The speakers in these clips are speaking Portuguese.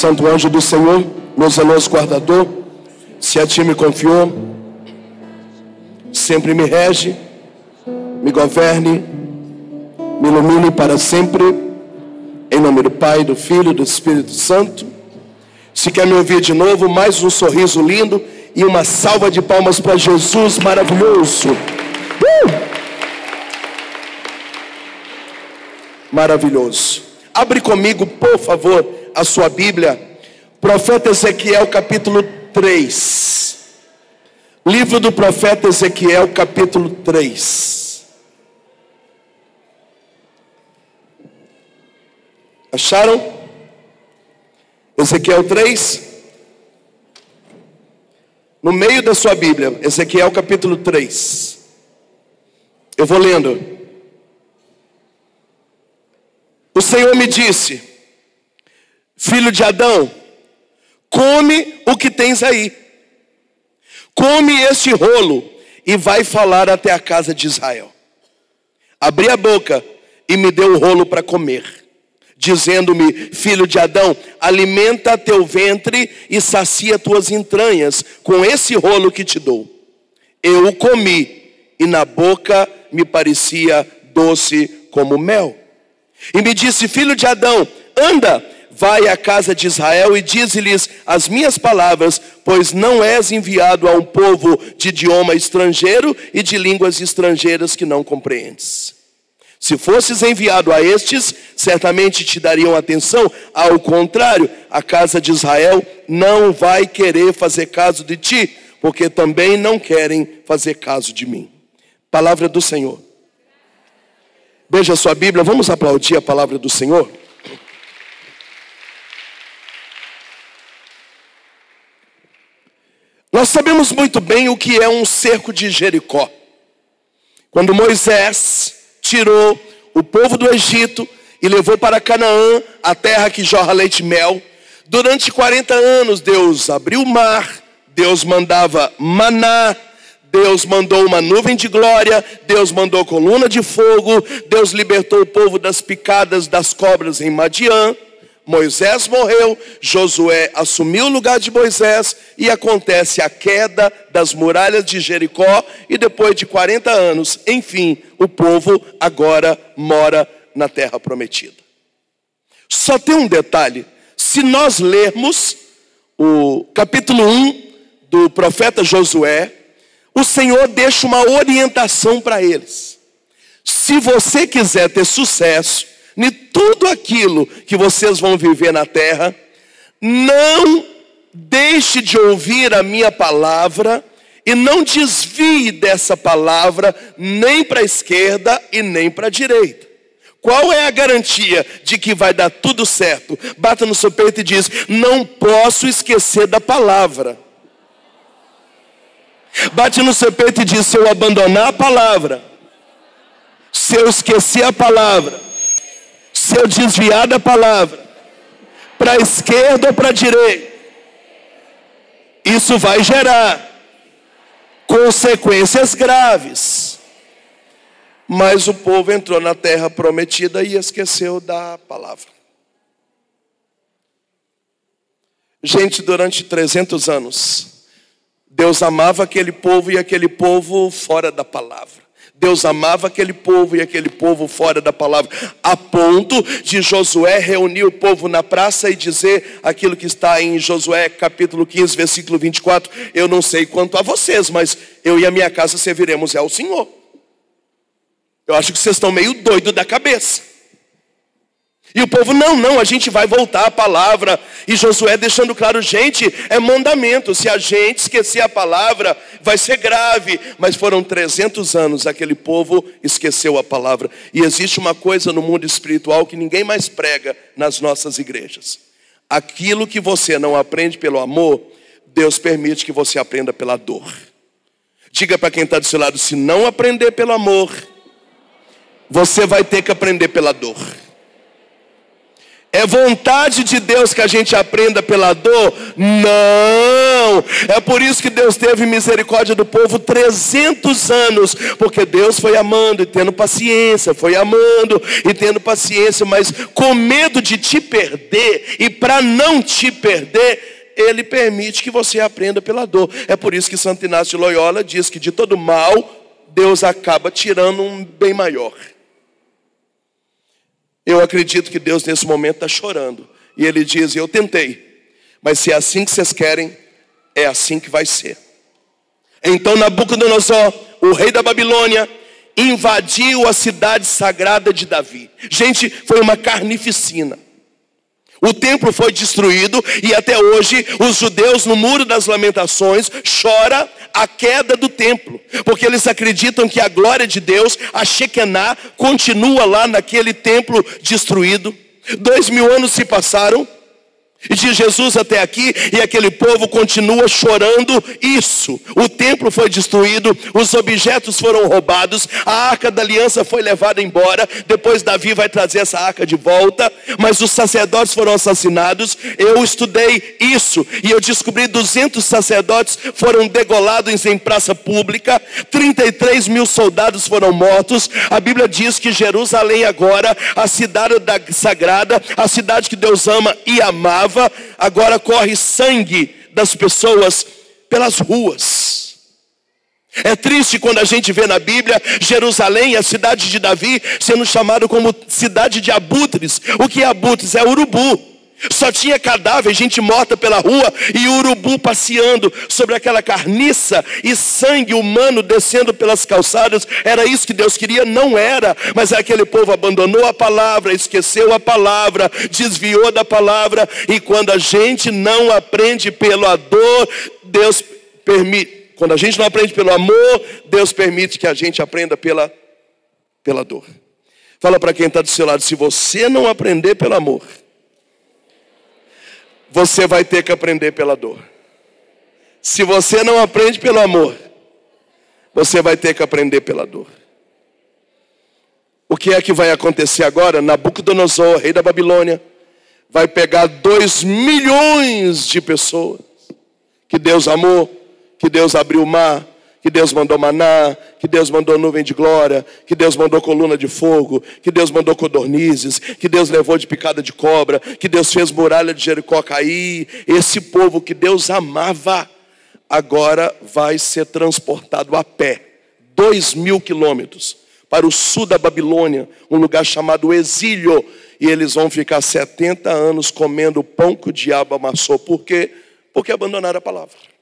Santo anjo do Senhor, meu zeloso guardador, se a ti me confiou, sempre me rege, me governe, me ilumine para sempre, em nome do Pai, do Filho e do Espírito Santo. Se quer me ouvir de novo, mais um sorriso lindo e uma salva de palmas para Jesus maravilhoso. Maravilhoso. Abre comigo, por favor, a sua Bíblia. Profeta Ezequiel, capítulo 3. Livro do profeta Ezequiel, capítulo 3. Acharam? Ezequiel 3. No meio da sua Bíblia, Ezequiel capítulo 3. Eu vou lendo. O Senhor me disse: filho de Adão, come o que tens aí. Come este rolo e vai falar até a casa de Israel. Abri a boca e me deu o rolo para comer, dizendo-me: filho de Adão, alimenta teu ventre e sacia tuas entranhas com esse rolo que te dou. Eu o comi e na boca me parecia doce como mel. E me disse: filho de Adão, anda, vai à casa de Israel e dize-lhes as minhas palavras, pois não és enviado a um povo de idioma estrangeiro e de línguas estrangeiras que não compreendes. Se fosses enviado a estes, certamente te dariam atenção. Ao contrário, a casa de Israel não vai querer fazer caso de ti, porque também não querem fazer caso de mim. Palavra do Senhor. Veja a sua Bíblia, vamos aplaudir a palavra do Senhor. Nós sabemos muito bem o que é um cerco de Jericó. Quando Moisés tirou o povo do Egito e levou para Canaã, a terra que jorra leite e mel. Durante 40 anos Deus abriu o mar, Deus mandava maná, Deus mandou uma nuvem de glória, Deus mandou coluna de fogo, Deus libertou o povo das picadas das cobras em Madiã. Moisés morreu, Josué assumiu o lugar de Moisés e acontece a queda das muralhas de Jericó. E depois de 40 anos, enfim, o povo agora mora na terra prometida. Só tem um detalhe: se nós lermos o capítulo 1 do profeta Josué, o Senhor deixa uma orientação para eles. Se você quiser ter sucesso em tudo aquilo que vocês vão viver na terra, não deixe de ouvir a minha palavra e não desvie dessa palavra nem para a esquerda e nem para a direita. Qual é a garantia de que vai dar tudo certo? Bata no seu peito e diz: não posso esquecer da palavra. Bate no seu peito e diz: se eu abandonar a palavra, se eu esquecer a palavra, se eu desviar da palavra, para a esquerda ou para a direita, isso vai gerar consequências graves. Mas o povo entrou na terra prometida e esqueceu da palavra. Gente, durante 300 anos, Deus amava aquele povo e aquele povo fora da palavra. Deus amava aquele povo e aquele povo fora da palavra, a ponto de Josué reunir o povo na praça e dizer aquilo que está em Josué capítulo 15, versículo 24: eu não sei quanto a vocês, mas eu e a minha casa serviremos ao Senhor. Eu acho que vocês estão meio doidos da cabeça. E o povo: não, a gente vai voltar à palavra. E Josué deixando claro: gente, é mandamento. Se a gente esquecer a palavra, vai ser grave. Mas foram 300 anos, aquele povo esqueceu a palavra. E existe uma coisa no mundo espiritual que ninguém mais prega nas nossas igrejas: aquilo que você não aprende pelo amor, Deus permite que você aprenda pela dor. Diga para quem está do seu lado: se não aprender pelo amor, você vai ter que aprender pela dor. É vontade de Deus que a gente aprenda pela dor? Não. É por isso que Deus teve misericórdia do povo 300 anos. Porque Deus foi amando e tendo paciência. Foi amando e tendo paciência. Mas com medo de te perder. E para não te perder, Ele permite que você aprenda pela dor. É por isso que Santo Inácio de Loyola diz que de todo mal, Deus acaba tirando um bem maior. Eu acredito que Deus nesse momento está chorando. E Ele diz, eu tentei. Mas se é assim que vocês querem, é assim que vai ser. Então Nabucodonosor, o rei da Babilônia, invadiu a cidade sagrada de Davi. Gente, foi uma carnificina. O templo foi destruído e até hoje os judeus no Muro das Lamentações choram a queda do templo. Porque eles acreditam que a glória de Deus, a Shekinah, continua lá naquele templo destruído. 2000 anos se passaram. E de Jesus até aqui, e aquele povo continua chorando isso. O templo foi destruído, os objetos foram roubados, a arca da aliança foi levada embora. Depois Davi vai trazer essa arca de volta, mas os sacerdotes foram assassinados. Eu estudei isso e eu descobri 200 sacerdotes foram degolados em praça pública, 33 mil soldados foram mortos. A Bíblia diz que Jerusalém agora, a cidade sagrada, a cidade que Deus ama e amava, agora corre sangue das pessoas pelas ruas. É triste quando a gente vê na Bíblia Jerusalém, a cidade de Davi, sendo chamado como cidade de abutres. O que é abutres? É urubu. Só tinha cadáver, gente morta pela rua e urubu passeando sobre aquela carniça e sangue humano descendo pelas calçadas. Era isso que Deus queria? Não era. Mas aquele povo abandonou a palavra, esqueceu a palavra, desviou da palavra. E quando a gente não aprende pela dor, Deus permite. Quando a gente não aprende pelo amor, Deus permite que a gente aprenda pela dor. Fala para quem está do seu lado, se você não aprender pelo amor, você vai ter que aprender pela dor. Se você não aprende pelo amor, você vai ter que aprender pela dor. O que é que vai acontecer agora? Nabucodonosor, rei da Babilônia, vai pegar 2 milhões de pessoas que Deus amou, que Deus abriu o mar, que Deus mandou maná, que Deus mandou nuvem de glória, que Deus mandou coluna de fogo, que Deus mandou codornizes, que Deus levou de picada de cobra, que Deus fez muralha de Jericó cair. Esse povo que Deus amava, agora vai ser transportado a pé, 2.000 quilômetros, para o sul da Babilônia, um lugar chamado Exílio. E eles vão ficar 70 anos comendo o pão que o diabo amassou. Por quê? Porque abandonaram a palavra.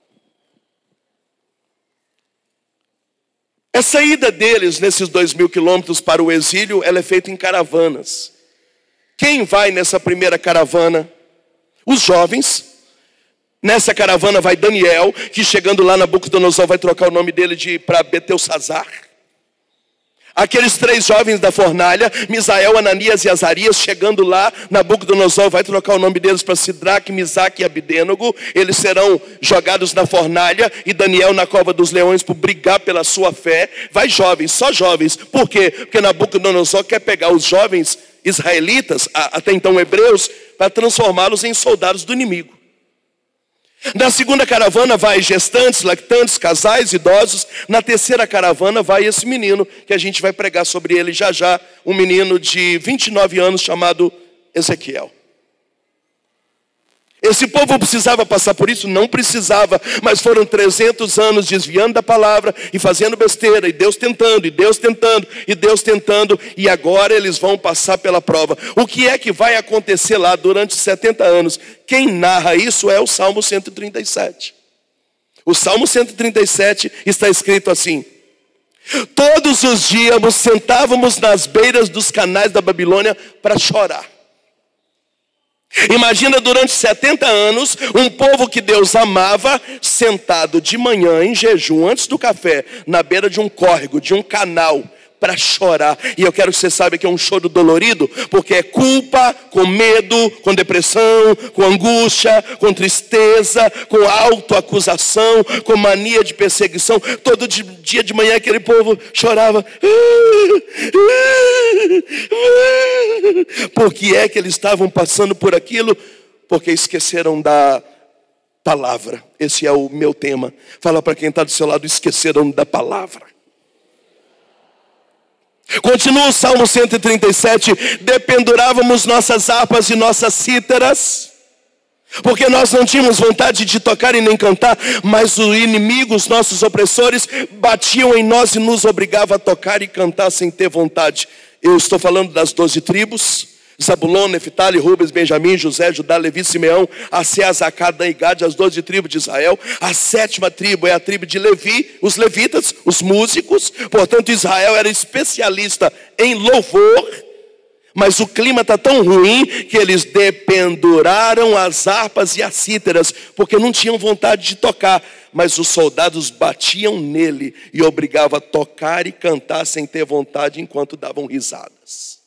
Essa ida deles, nesses 2.000 quilômetros para o exílio, ela é feita em caravanas. Quem vai nessa primeira caravana? Os jovens. Nessa caravana vai Daniel, que chegando lá Nabucodonosor vai trocar o nome dele para Betelsazar. Aqueles 3 jovens da fornalha, Misael, Ananias e Azarias, chegando lá, Nabucodonosor vai trocar o nome deles para Sidraque, Misaque e Abidênego. Eles serão jogados na fornalha e Daniel na cova dos leões por brigar pela sua fé. Vai jovens, só jovens. Por quê? Porque Nabucodonosor quer pegar os jovens israelitas, até então hebreus, para transformá-los em soldados do inimigo. Na segunda caravana vai gestantes, lactantes, casais, idosos. Na terceira caravana vai esse menino, que a gente vai pregar sobre ele já já, um menino de 29 anos chamado Ezequiel. Esse povo precisava passar por isso? Não precisava, mas foram 300 anos desviando da palavra e fazendo besteira, e Deus tentando, e Deus tentando, e Deus tentando, e agora eles vão passar pela prova. O que é que vai acontecer lá durante 70 anos? Quem narra isso é o Salmo 137. O Salmo 137 está escrito assim: todos os dias nos sentávamos nas beiras dos canais da Babilônia para chorar. Imagina durante 70 anos, um povo que Deus amava, sentado de manhã em jejum, antes do café, na beira de um córrego, de um canal, para chorar. E eu quero que você saiba que é um choro dolorido, porque é culpa, com medo, com depressão, com angústia, com tristeza, com autoacusação, com mania de perseguição. Todo dia de manhã aquele povo chorava. Por que é que eles estavam passando por aquilo? Porque esqueceram da palavra. Esse é o meu tema. Fala para quem está do seu lado: esqueceram da palavra. Continua o Salmo 137. Dependurávamos nossas harpas e nossas cítaras, porque nós não tínhamos vontade de tocar e nem cantar, mas o inimigo, os nossos opressores, batiam em nós e nos obrigavam a tocar e cantar sem ter vontade. Eu estou falando das 12 tribos: Zabulon, Neftali, Rubens, Benjamim, José, Judá, Levi, Simeão, Assé, Zacá, Dan e Gad, as 12 tribos de Israel. A 7ª tribo é a tribo de Levi, os levitas, os músicos. Portanto, Israel era especialista em louvor. Mas o clima está tão ruim que eles dependuraram as harpas e as cítaras, porque não tinham vontade de tocar. Mas os soldados batiam nele e obrigavam a tocar e cantar sem ter vontade, enquanto davam risadas.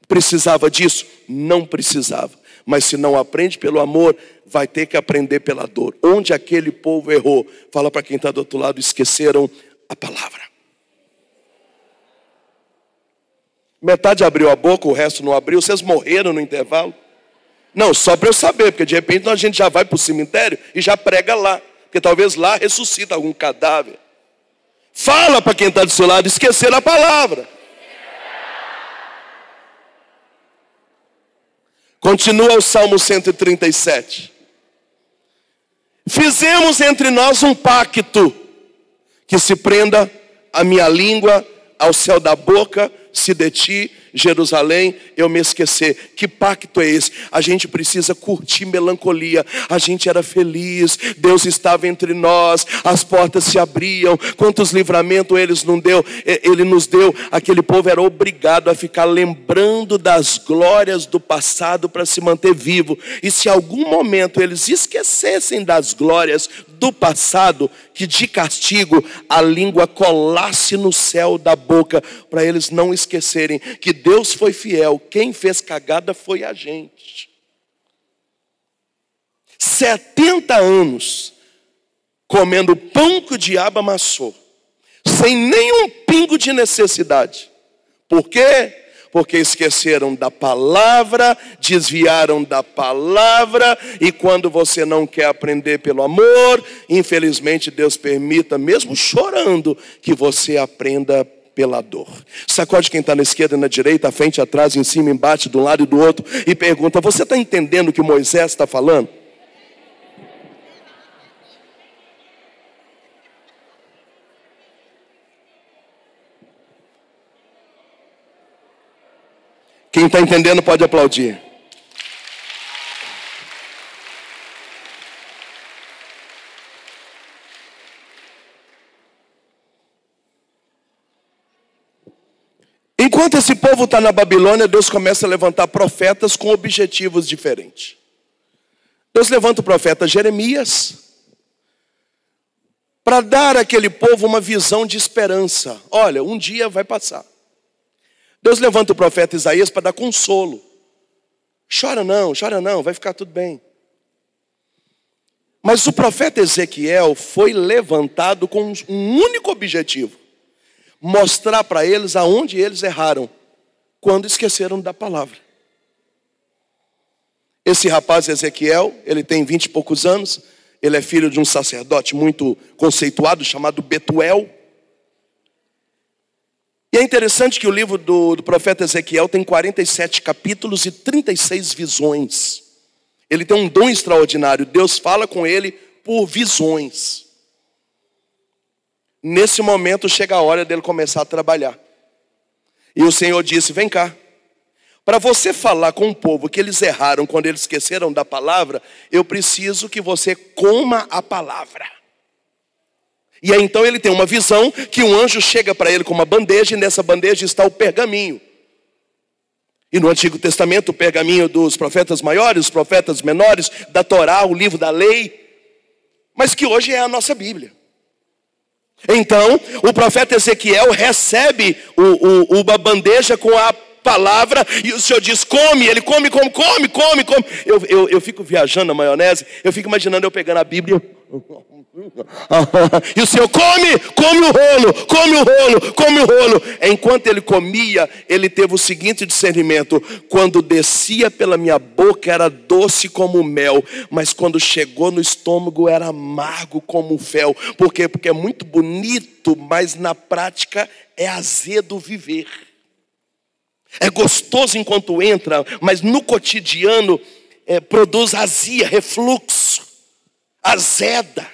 Precisava disso? Não precisava. Mas se não aprende pelo amor, vai ter que aprender pela dor. Onde aquele povo errou? Fala para quem está do outro lado: esqueceram a palavra. Metade abriu a boca, o resto não abriu. Vocês morreram no intervalo? Não, só para eu saber, porque de repente a gente já vai para o cemitério e já prega lá, porque talvez lá ressuscita algum cadáver. Fala para quem está do seu lado: esqueceram a palavra. Continua o Salmo 137. Fizemos entre nós um pacto, que se prenda a minha língua ao céu da boca, se de ti, Jerusalém, eu me esquecer. Que pacto é esse? A gente precisa curtir melancolia. A gente era feliz, Deus estava entre nós, as portas se abriam. Quantos livramentos Ele nos deu. Aquele povo era obrigado a ficar lembrando das glórias do passado para se manter vivo. E se algum momento eles esquecessem das glórias do passado, que de castigo a língua colasse no céu da boca, para eles não esquecerem que Deus foi fiel. Quem fez cagada foi a gente. 70 anos comendo pão que o diabo amassou, sem nenhum pingo de necessidade. Por quê? Porque esqueceram da palavra, desviaram da palavra. E quando você não quer aprender pelo amor, infelizmente Deus permita, mesmo chorando, que você aprenda pela dor. Sacode quem está na esquerda e na direita, à frente, atrás, em cima, embaixo, de um lado e do outro, e pergunta: você está entendendo o que Moisés está falando? Quem está entendendo pode aplaudir. Enquanto esse povo está na Babilônia, Deus começa a levantar profetas com objetivos diferentes. Deus levanta o profeta Jeremias para dar àquele povo uma visão de esperança. Olha, um dia vai passar. Deus levanta o profeta Isaías para dar consolo. Chora não, vai ficar tudo bem. Mas o profeta Ezequiel foi levantado com um único objetivo: mostrar para eles aonde eles erraram, quando esqueceram da palavra. Esse rapaz Ezequiel, ele tem 20 e poucos anos, ele é filho de um sacerdote muito conceituado, chamado Betuel. E é interessante que o livro do profeta Ezequiel tem 47 capítulos e 36 visões. Ele tem um dom extraordinário. Deus fala com ele por visões. Nesse momento chega a hora dele começar a trabalhar. E o Senhor disse: vem cá. Para você falar com o povo que eles erraram quando eles esqueceram da palavra, eu preciso que você coma a palavra. E aí então ele tem uma visão que um anjo chega para ele com uma bandeja, e nessa bandeja está o pergaminho. E no Antigo Testamento o pergaminho dos profetas maiores, os profetas menores, da Torá, o livro da lei, mas que hoje é a nossa Bíblia. Então, o profeta Ezequiel recebe uma bandeja com a palavra, e o Senhor diz, come. Ele come. Eu fico viajando na maionese, eu fico imaginando eu pegando a Bíblia, e o Senhor come o rolo. Enquanto ele comia, ele teve o seguinte discernimento: quando descia pela minha boca era doce como mel, mas quando chegou no estômago era amargo como fel. Por quê? Porque é muito bonito, mas na prática é azedo viver. É gostoso enquanto entra, mas no cotidiano produz azia, refluxo, azeda.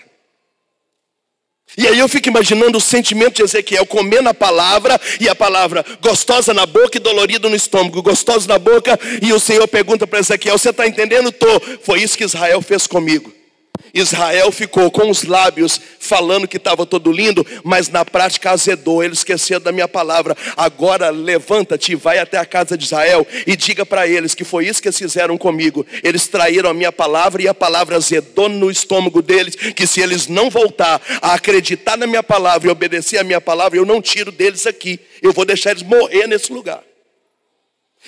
E aí eu fico imaginando o sentimento de Ezequiel comendo a palavra, e a palavra gostosa na boca e dolorida no estômago, gostosa na boca, e o Senhor pergunta para Ezequiel, você está entendendo? Tô. Foi isso que Israel fez comigo. Israel ficou com os lábios falando que estava todo lindo, mas na prática azedou, ele esqueceu da minha palavra. Agora levanta-te e vai até a casa de Israel e diga para eles que foi isso que eles fizeram comigo. Eles traíram a minha palavra e a palavra azedou no estômago deles, que se eles não voltar a acreditar na minha palavra e obedecer a minha palavra, eu não tiro deles aqui, eu vou deixar eles morrer nesse lugar.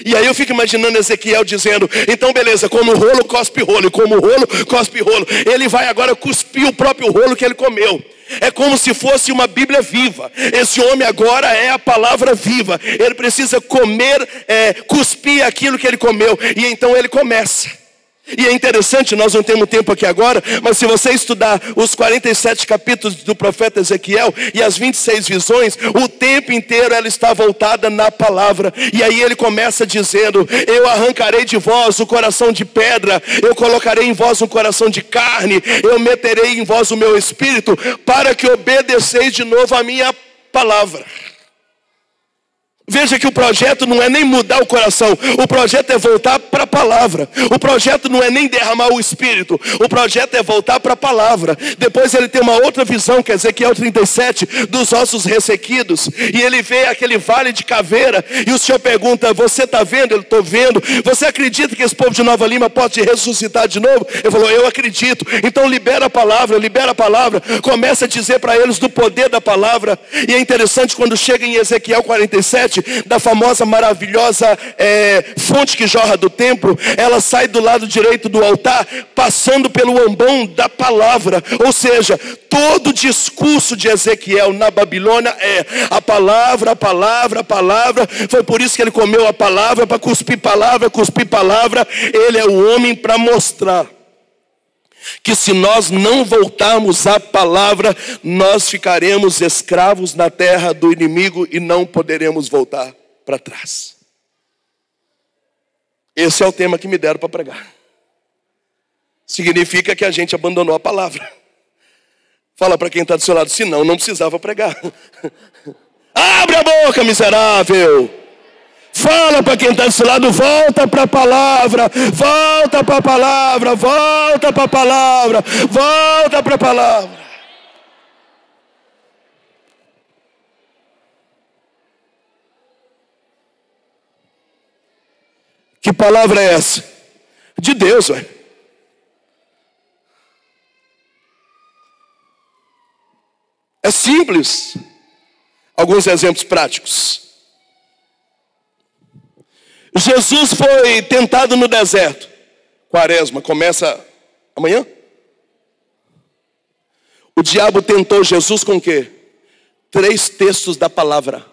E aí eu fico imaginando Ezequiel dizendo, então beleza, como rolo, cospe rolo, e como rolo, cospe rolo. Ele vai agora cuspir o próprio rolo que ele comeu. É como se fosse uma Bíblia viva. Esse homem agora é a palavra viva. Ele precisa comer, cuspir aquilo que ele comeu. E então ele começa. E é interessante, nós não temos tempo aqui agora, mas se você estudar os 47 capítulos do profeta Ezequiel e as 26 visões, o tempo inteiro ela está voltada na palavra. E aí ele começa dizendo, eu arrancarei de vós o coração de pedra, eu colocarei em vós um coração de carne, eu meterei em vós o meu espírito, para que obedeceis de novo a minha palavra. Veja que o projeto não é nem mudar o coração, o projeto é voltar para a palavra. O projeto não é nem derramar o Espírito, o projeto é voltar para a palavra. Depois ele tem uma outra visão, que é Ezequiel 37, dos ossos ressequidos. E ele vê aquele vale de caveira, e o Senhor pergunta, você está vendo? Ele, estou vendo. Você acredita que esse povo de Nova Lima pode ressuscitar de novo? Ele falou, eu acredito. Então libera a palavra, começa a dizer para eles do poder da palavra. E é interessante quando chega em Ezequiel 47, da famosa, maravilhosa fonte que jorra do templo, ela sai do lado direito do altar, passando pelo ambão da palavra. Ou seja, todo o discurso de Ezequiel na Babilônia é a palavra, a palavra, a palavra. Foi por isso que ele comeu a palavra, para cuspir palavra. Ele é o homem para mostrar que se nós não voltarmos à palavra, nós ficaremos escravos na terra do inimigo e não poderemos voltar para trás. Esse é o tema que me deram para pregar. Significa que a gente abandonou a palavra. Fala para quem está do seu lado, senão não precisava pregar. Abre a boca, miserável. Fala para quem está do seu lado, volta para a palavra, volta para a palavra, volta para a palavra, volta para a palavra. Que palavra é essa? De Deus, ué. É simples. Alguns exemplos práticos. Jesus foi tentado no deserto. Quaresma começa amanhã. O diabo tentou Jesus com o quê? 3 textos da palavra.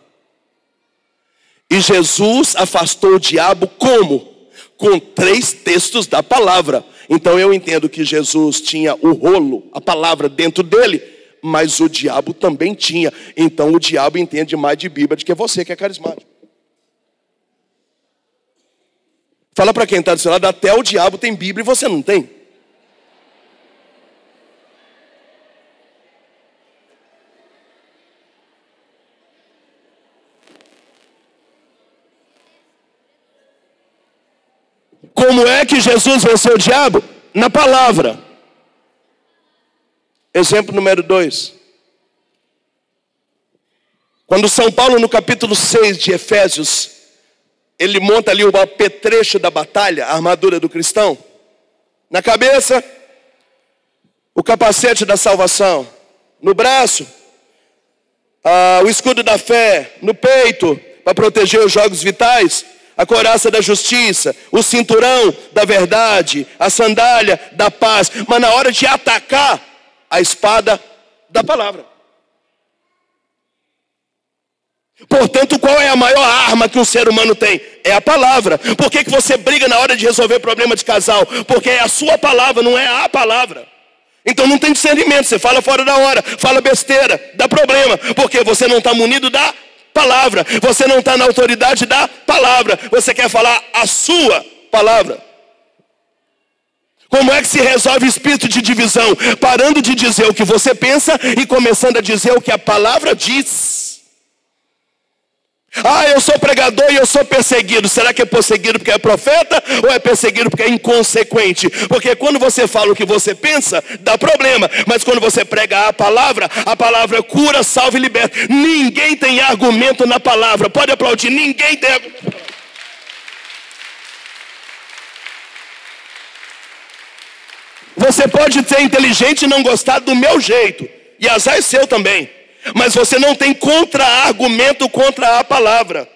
E Jesus afastou o diabo como? Com 3 textos da palavra. Então eu entendo que Jesus tinha o rolo, a palavra dentro dele, mas o diabo também tinha. Então o diabo entende mais de Bíblia do que você que é carismático. Fala para quem está do seu lado, até o diabo tem Bíblia e você não tem. Como é que Jesus venceu o diabo? Na palavra. Exemplo número 2. Quando São Paulo, no capítulo 6 de Efésios, ele monta ali o apetrecho da batalha, a armadura do cristão. Na cabeça, o capacete da salvação. No braço, o escudo da fé no peito, para proteger os jogos vitais, a couraça da justiça, o cinturão da verdade, a sandália da paz, mas na hora de atacar, a espada da palavra. Portanto, qual é a maior arma que um ser humano tem? É a palavra. Por que você briga na hora de resolver problema de casal? Porque é a sua palavra, não é a palavra. Então não tem discernimento, você fala fora da hora, fala besteira, dá problema. Porque você não está munido da palavra, você não está na autoridade da palavra, você quer falar a sua palavra. Como é que se resolve o espírito de divisão? Parando de dizer o que você pensa e começando a dizer o que a palavra diz. Eu sou pregador e eu sou perseguido. Será que é perseguido porque é profeta ou é perseguido porque é inconsequente? Porque quando você fala o que você pensa, dá problema. Mas quando você prega a palavra cura, salva e liberta. Ninguém tem argumento na palavra. Pode aplaudir, ninguém tem argumento. Você pode ser inteligente e não gostar do meu jeito, e azar é seu também. Mas você não tem contra-argumento contra a palavra.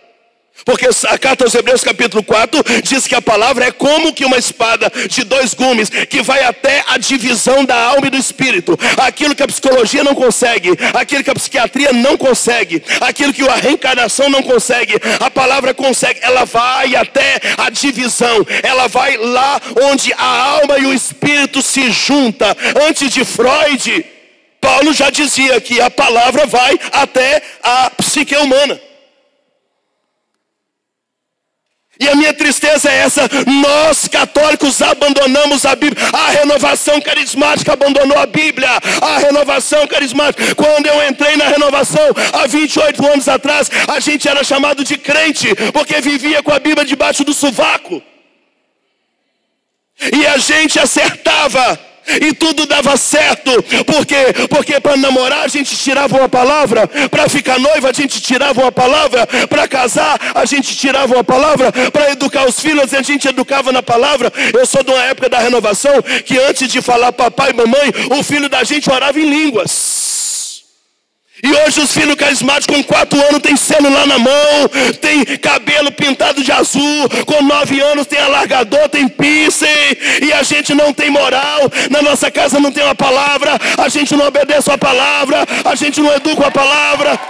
Porque a carta aos Hebreus capítulo 4 diz que a palavra é como que uma espada de 2 gumes, que vai até a divisão da alma e do espírito. Aquilo que a psicologia não consegue, aquilo que a psiquiatria não consegue, aquilo que a reencarnação não consegue, a palavra consegue. Ela vai até a divisão, ela vai lá onde a alma e o espírito se juntam. Antes de Freud, Paulo já dizia que a palavra vai até a psique humana. E a minha tristeza é essa: nós católicos abandonamos a Bíblia. A renovação carismática abandonou a Bíblia. A renovação carismática. Quando eu entrei na renovação, há 28 anos atrás, a gente era chamado de crente, porque vivia com a Bíblia debaixo do sovaco. E a gente acertava. E tudo dava certo. Por quê? Porque para namorar a gente tirava uma palavra, para ficar noiva a gente tirava uma palavra, para casar a gente tirava uma palavra, para educar os filhos a gente educava na palavra. Eu sou de uma época da renovação que antes de falar papai e mamãe, o filho da gente orava em línguas. E hoje os filhos carismáticos com 4 anos tem celular na mão, tem cabelo pintado de azul, com 9 anos tem alargador, tem piercing, e a gente não tem moral, na nossa casa não tem uma palavra, a gente não obedece a palavra, a gente não educa a palavra.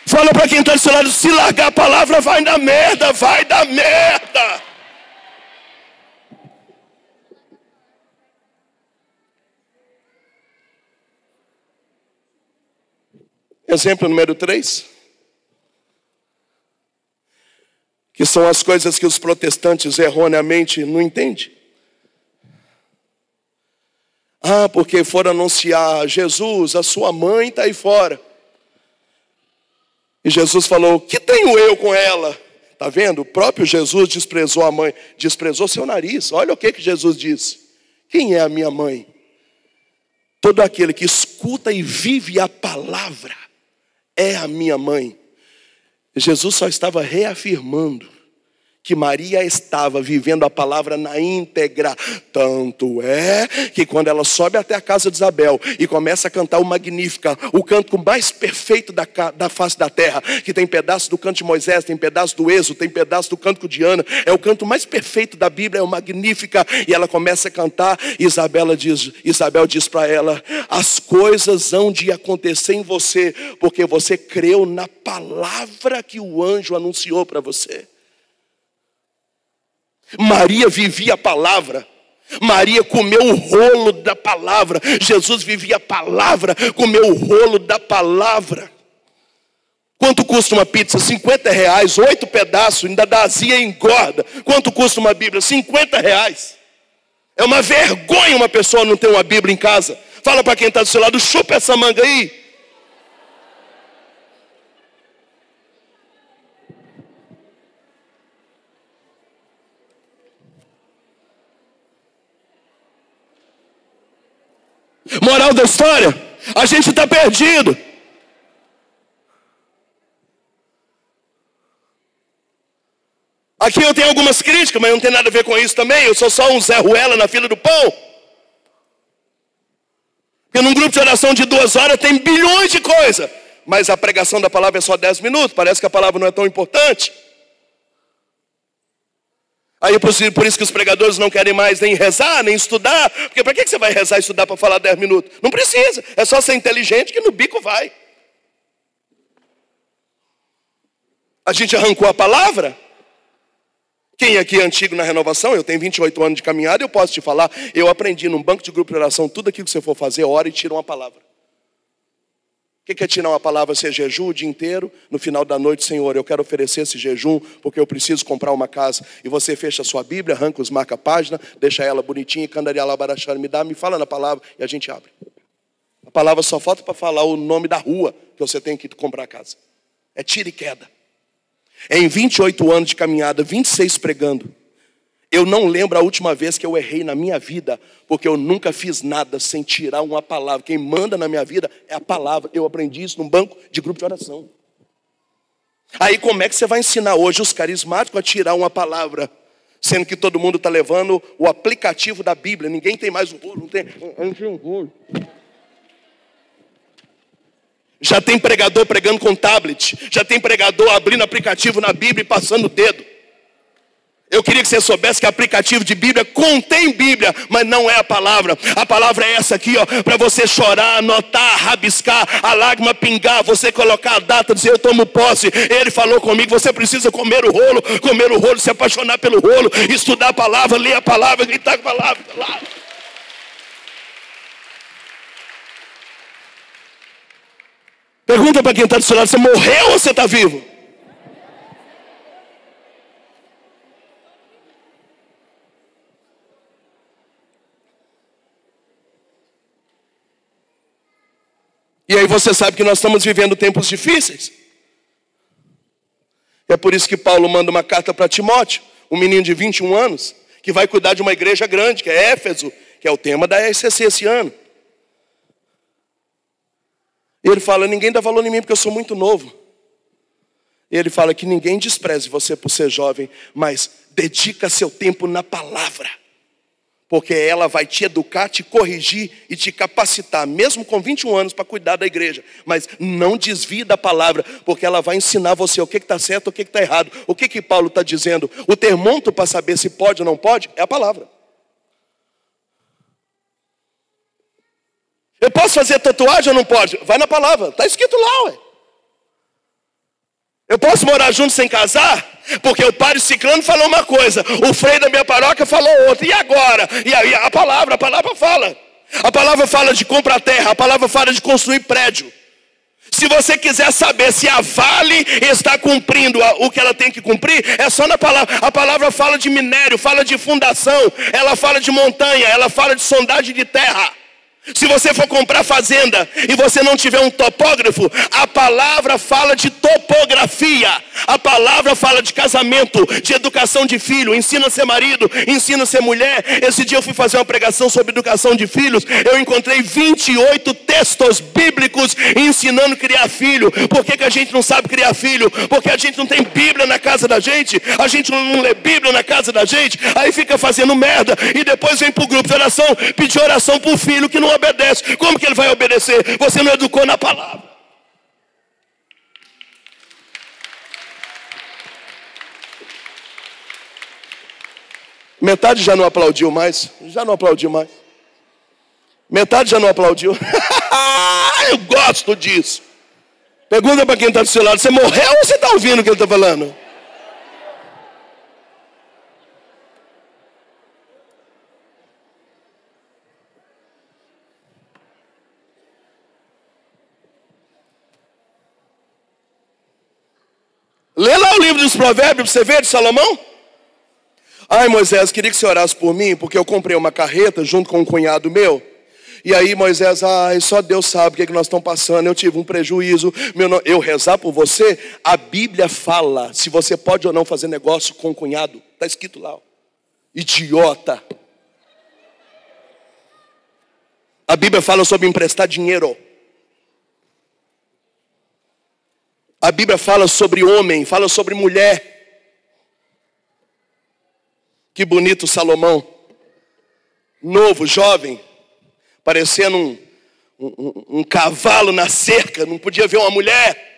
Fala para quem está do seu lado, se largar a palavra vai dar merda, vai dar merda. Exemplo número 3, que são as coisas que os protestantes erroneamente não entendem. Porque foram anunciar Jesus, a sua mãe está aí fora. E Jesus falou, que tenho eu com ela? Está vendo? O próprio Jesus desprezou a mãe, desprezou seu nariz. Olha o que Jesus disse. Quem é a minha mãe? Todo aquele que escuta e vive a palavra é a minha mãe. Jesus só estava reafirmando que Maria estava vivendo a palavra na íntegra. Tanto é que quando ela sobe até a casa de Isabel e começa a cantar o Magnífica, o canto mais perfeito da face da terra, que tem pedaço do canto de Moisés, tem pedaço do Êxodo, tem pedaço do canto de Ana, é o canto mais perfeito da Bíblia, é o Magnífica, e ela começa a cantar, e Isabel diz para ela, as coisas hão de acontecer em você, porque você creu na palavra que o anjo anunciou para você. Maria vivia a palavra. Maria comeu o rolo da palavra. Jesus vivia a palavra, comeu o rolo da palavra. Quanto custa uma pizza? R$50, 8 pedaços, ainda dá azia e engorda. Quanto custa uma Bíblia? R$50. É uma vergonha uma pessoa não ter uma Bíblia em casa. Fala para quem está do seu lado, chupa essa manga aí. Moral da história, a gente está perdido. Aqui eu tenho algumas críticas, mas não tem nada a ver com isso também. Eu sou só um Zé Ruela na fila do pão. Porque num grupo de oração de 2 horas tem bilhões de coisas. Mas a pregação da palavra é só 10 minutos. Parece que a palavra não é tão importante. Aí por isso que os pregadores não querem mais nem rezar, nem estudar. Porque para que você vai rezar e estudar para falar 10 minutos? Não precisa. É só ser inteligente que no bico vai. A gente arrancou a palavra. Quem aqui é antigo na renovação, eu tenho 28 anos de caminhada, eu posso te falar, eu aprendi num banco de grupo de oração, tudo aquilo que você for fazer, ora e tira uma palavra. O que é tirar uma palavra? Você jejum o dia inteiro, no final da noite, Senhor, eu quero oferecer esse jejum, porque eu preciso comprar uma casa. E você fecha a sua Bíblia, arranca os marca-página, deixa ela bonitinha, me fala na palavra e a gente abre. A palavra só falta para falar o nome da rua que você tem que comprar a casa. É tira e queda. Em 28 anos de caminhada, 26 pregando, eu não lembro a última vez que eu errei na minha vida, porque eu nunca fiz nada sem tirar uma palavra. Quem manda na minha vida é a palavra. Eu aprendi isso num banco de grupo de oração. Aí como é que você vai ensinar hoje os carismáticos a tirar uma palavra, sendo que todo mundo está levando o aplicativo da Bíblia? Ninguém tem mais o rolo, não tem um rolo. Já tem pregador pregando com tablet. Já tem pregador abrindo aplicativo na Bíblia e passando o dedo. Eu queria que você soubesse que aplicativo de Bíblia contém Bíblia, mas não é a palavra. A palavra é essa aqui, ó, para você chorar, anotar, rabiscar, a lágrima pingar, você colocar a data, dizer eu tomo posse. Ele falou comigo, você precisa comer o rolo, se apaixonar pelo rolo, estudar a palavra, ler a palavra, gritar com a palavra. Pergunta para quem está do seu lado, você morreu ou você está vivo? E aí você sabe que nós estamos vivendo tempos difíceis. É por isso que Paulo manda uma carta para Timóteo, um menino de 21 anos, que vai cuidar de uma igreja grande, que é Éfeso, que é o tema da ECC esse ano. E ele fala, ninguém dá valor em mim porque eu sou muito novo. E ele fala que ninguém despreze você por ser jovem, mas dedica seu tempo na palavra. Porque ela vai te educar, te corrigir e te capacitar, mesmo com 21 anos, para cuidar da igreja. Mas não desvie da palavra, porque ela vai ensinar você o que está certo, o que está errado. O que Paulo está dizendo? O termômetro para saber se pode ou não pode é a palavra. Eu posso fazer tatuagem ou não pode? Vai na palavra, está escrito lá, ué. Eu posso morar junto sem casar? Porque o padre Ciclano falou uma coisa, o freio da minha paróquia falou outra, e agora? E aí a palavra fala. A palavra fala de comprar terra, a palavra fala de construir prédio. Se você quiser saber se a Vale está cumprindo o que ela tem que cumprir, é só na palavra. A palavra fala de minério, fala de fundação, ela fala de montanha, ela fala de sondagem de terra. Se você for comprar fazenda e você não tiver um topógrafo, a palavra fala de topografia. A palavra fala de casamento, de educação de filho, ensina a ser marido, ensina a ser mulher. Esse dia eu fui fazer uma pregação sobre educação de filhos. Eu encontrei 28 textos bíblicos ensinando a criar filho. Por que a gente não sabe criar filho? Porque a gente não tem Bíblia na casa da gente. A gente não lê Bíblia na casa da gente. Aí fica fazendo merda e depois vem pro grupo de oração pedir oração pro filho que não obedece. Como que ele vai obedecer? Você não educou na palavra. Metade já não aplaudiu mais. Metade já não aplaudiu. Eu gosto disso. Pergunta para quem está do seu lado, você morreu ou você está ouvindo o que ele está falando? Lê lá o livro dos Provérbios, você vê, de Salomão. Ai, Moisés, queria que você orasse por mim, porque eu comprei uma carreta junto com um cunhado meu. E aí, Moisés, só Deus sabe o que nós estamos passando. Eu tive um prejuízo. Eu rezar por você, a Bíblia fala se você pode ou não fazer negócio com o cunhado. Está escrito lá. Ó. Idiota. A Bíblia fala sobre emprestar dinheiro. A Bíblia fala sobre homem, fala sobre mulher. Que bonito Salomão. Novo, jovem, parecendo um cavalo na cerca, não podia ver uma mulher.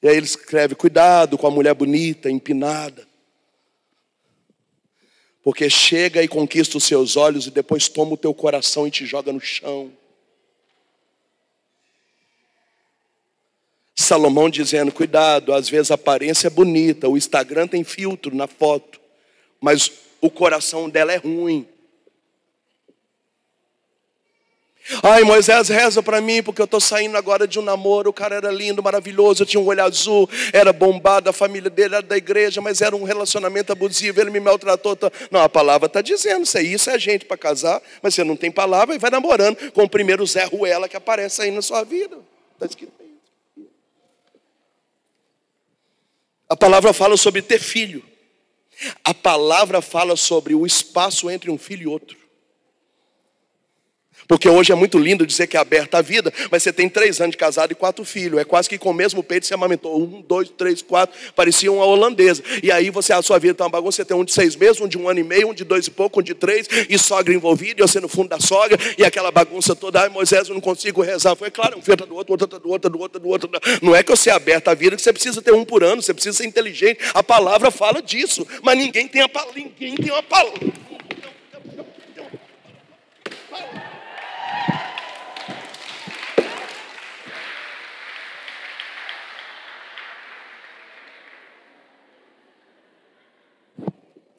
E aí ele escreve: cuidado com a mulher bonita, empinada, porque chega e conquista os seus olhos e depois toma o teu coração e te joga no chão. Salomão dizendo: cuidado, às vezes a aparência é bonita, o Instagram tem filtro na foto, mas o coração dela é ruim. Ai, Moisés, reza para mim, porque eu estou saindo agora de um namoro. O cara era lindo, maravilhoso, tinha um olho azul, era bombado, a família dele era da igreja, mas era um relacionamento abusivo, ele me maltratou. Não, a palavra está dizendo, isso é gente para casar, mas você não tem palavra e vai namorando com o primeiro Zé Ruela que aparece aí na sua vida. Está escrito aí. A palavra fala sobre ter filho. A palavra fala sobre o espaço entre um filho e outro. Porque hoje é muito lindo dizer que é aberta a vida, mas você tem 3 anos de casado e 4 filhos. É quase que com o mesmo peito você amamentou 1, 2, 3, 4, parecia uma holandesa. E aí a sua vida está uma bagunça, você tem um de 6 meses, um de 1 ano e meio, um de 2 e pouco, um de 3, e sogra envolvida, e você no fundo da sogra, e aquela bagunça toda. Ai, Moisés, eu não consigo rezar. Foi claro, um filho está do outro, outro está do outro, do outro, do outro. Não é que você é aberta a vida, que você precisa ter 1 por ano, você precisa ser inteligente. A palavra fala disso, mas ninguém tem uma palavra.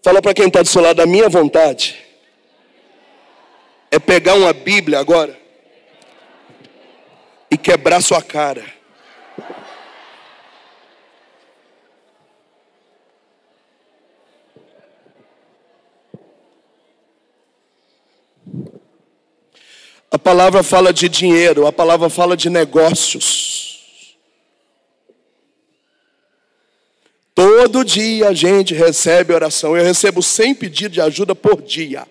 Fala para quem está do seu lado: a minha vontade é pegar uma Bíblia agora e quebrar sua cara. A palavra fala de dinheiro, a palavra fala de negócios. Todo dia a gente recebe oração. Eu recebo 100 pedidos de ajuda por dia.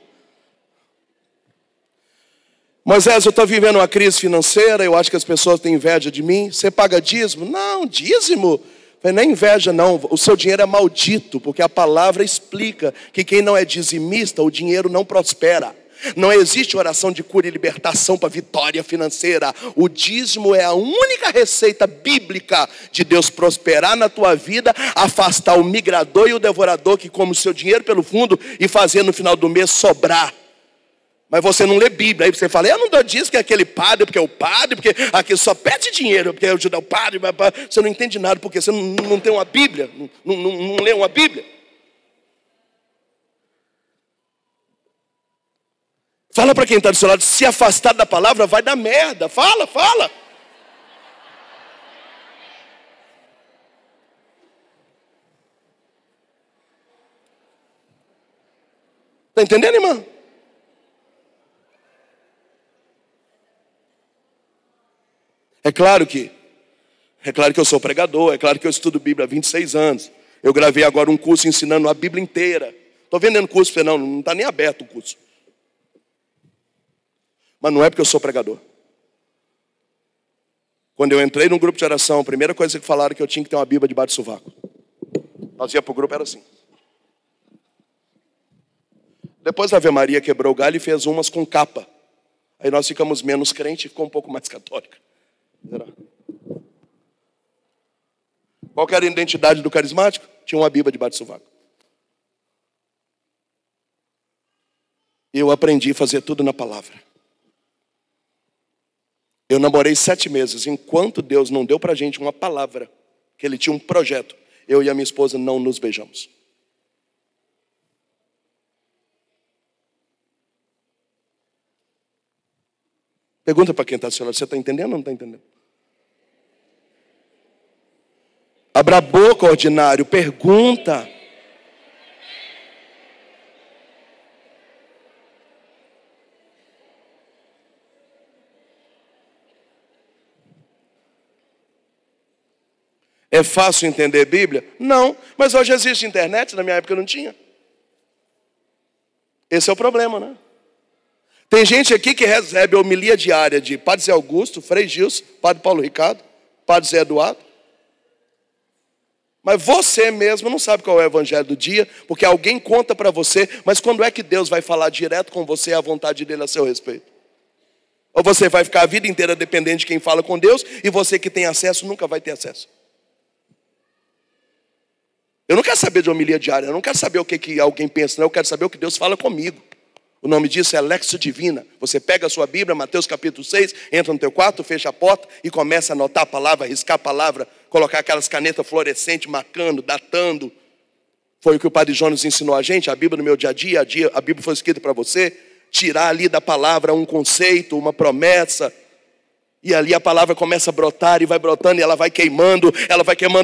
Moisés, eu estou vivendo uma crise financeira, eu acho que as pessoas têm inveja de mim. Você paga dízimo? Não, dízimo não é inveja não. O seu dinheiro é maldito, porque a palavra explica que quem não é dizimista, o dinheiro não prospera. Não existe oração de cura e libertação para vitória financeira. O dízimo é a única receita bíblica de Deus prosperar na tua vida, afastar o migrador e o devorador que come o seu dinheiro pelo fundo e fazer no final do mês sobrar. Mas você não lê Bíblia, aí você fala: eu não dou dízimo que é aquele padre, porque é o padre, porque aqui só pede dinheiro, porque eu ajudo o padre. Você não entende nada, porque você não tem uma Bíblia, não lê uma Bíblia. Fala para quem está do seu lado: se afastar da palavra vai dar merda. Fala. Está entendendo, irmão? É claro que eu sou pregador, é claro que eu estudo Bíblia há 26 anos. Eu gravei agora um curso ensinando a Bíblia inteira. Estou vendendo curso, não está nem aberto o curso. Mas não é porque eu sou pregador. Quando eu entrei num grupo de oração, a primeira coisa que falaram é que eu tinha que ter uma Bíblia debaixo do sovaco. Nós ia para o grupo, era assim. Depois a Ave Maria quebrou o galho e fez umas com capa. Aí nós ficamos menos crentes e ficou um pouco mais católica. Qual que era a identidade do carismático? Tinha uma Bíblia debaixo do sovaco. Eu aprendi a fazer tudo na palavra. Eu namorei 7 meses. Enquanto Deus não deu para a gente uma palavra, que Ele tinha um projeto, eu e a minha esposa não nos beijamos. Pergunta para quem está do seu lado: você está entendendo ou não está entendendo? Abra a boca, ordinário, pergunta. É fácil entender a Bíblia? Não, mas hoje existe internet, na minha época não tinha. Esse é o problema, né? Tem gente aqui que recebe a homilia diária de Padre Zé Augusto, Frei Gilson, Padre Paulo Ricardo, Padre Zé Eduardo. Mas você mesmo não sabe qual é o evangelho do dia, porque alguém conta para você, mas quando é que Deus vai falar direto com você a vontade dele a seu respeito? Ou você vai ficar a vida inteira dependente de quem fala com Deus, e você que tem acesso nunca vai ter acesso. Eu não quero saber de homilia diária, eu não quero saber o que alguém pensa, não, eu quero saber o que Deus fala comigo. O nome disso é Lexio Divina. Você pega a sua Bíblia, Mateus capítulo 6, entra no teu quarto, fecha a porta e começa a anotar a palavra, riscar a palavra, colocar aquelas canetas fluorescentes, marcando, datando. Foi o que o Padre Jonas ensinou a gente, a Bíblia no meu dia a dia, a Bíblia foi escrita para você, tirar ali da palavra um conceito, uma promessa. E ali a palavra começa a brotar e vai brotando e ela vai queimando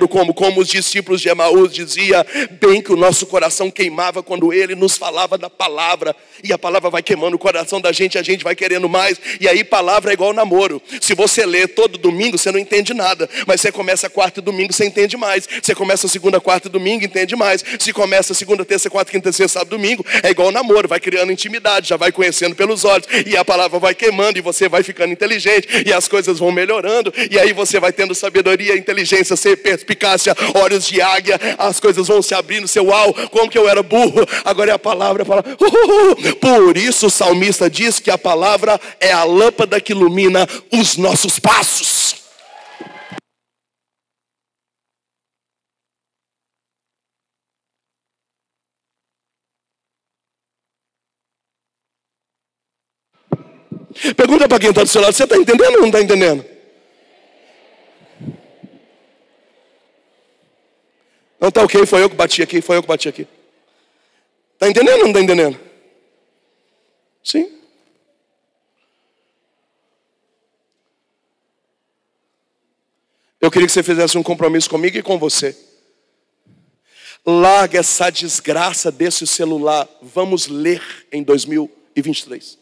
como os discípulos de Emaús diziam, bem que o nosso coração queimava quando ele nos falava da palavra. E a palavra vai queimando o coração da gente, a gente vai querendo mais. E aí palavra é igual namoro. Se você lê todo domingo, você não entende nada. Mas você começa quarta e domingo, você entende mais. Você começa segunda, quarta e domingo, entende mais. Se começa segunda, terça, quarta, quinta, sexta, sábado, domingo, é igual namoro. Vai criando intimidade, já vai conhecendo pelos olhos. E a palavra vai queimando e você vai ficando inteligente. E as coisas vão melhorando, e aí você vai tendo sabedoria, inteligência, perspicácia, olhos de águia, as coisas vão se abrindo, seu uau, como que eu era burro, agora é a palavra. Por isso o salmista diz que a palavra é a lâmpada que ilumina os nossos passos. Pergunta para quem está do seu lado, você está entendendo ou não está entendendo? Não está ok, foi eu que bati aqui, Está entendendo ou não está entendendo? Sim. Eu queria que você fizesse um compromisso comigo e com você. Larga essa desgraça desse celular. Vamos ler em 2023.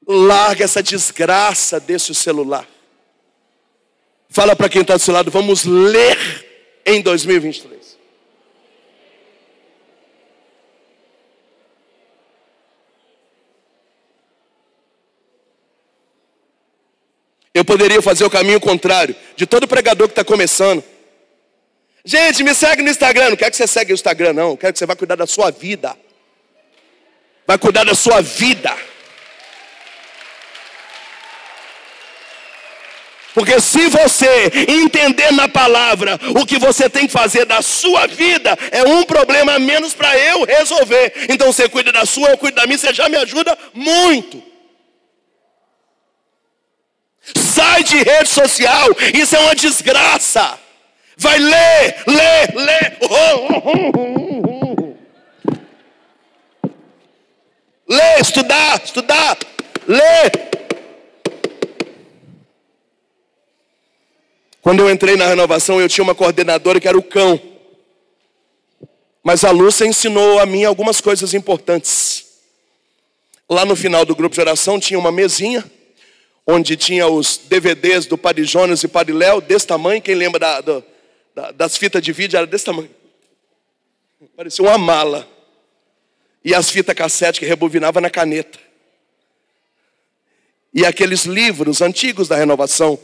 Larga essa desgraça desse celular. Fala para quem está do seu lado, vamos ler em 2023. Eu poderia fazer o caminho contrário de todo pregador que está começando. Gente, me segue no Instagram. Não quero que você segue o Instagram, não. Eu quero que você vá cuidar da sua vida. Vai cuidar da sua vida. Porque se você entender na palavra o que você tem que fazer da sua vida, é um problema a menos para eu resolver. Então você cuida da sua, eu cuido da minha, você já me ajuda muito. Sai de rede social, isso é uma desgraça. Vai ler. Ler, estudar, ler. Quando eu entrei na renovação, eu tinha uma coordenadora que era o cão. Mas a Lúcia ensinou a mim algumas coisas importantes. Lá no final do grupo de oração tinha uma mesinha, onde tinha os DVDs do Padre Jonas e Padre Léo, desse tamanho. Quem lembra das fitas de vídeo, era desse tamanho. Parecia uma mala. E as fitas cassete que rebobinava na caneta. E aqueles livros antigos da renovação,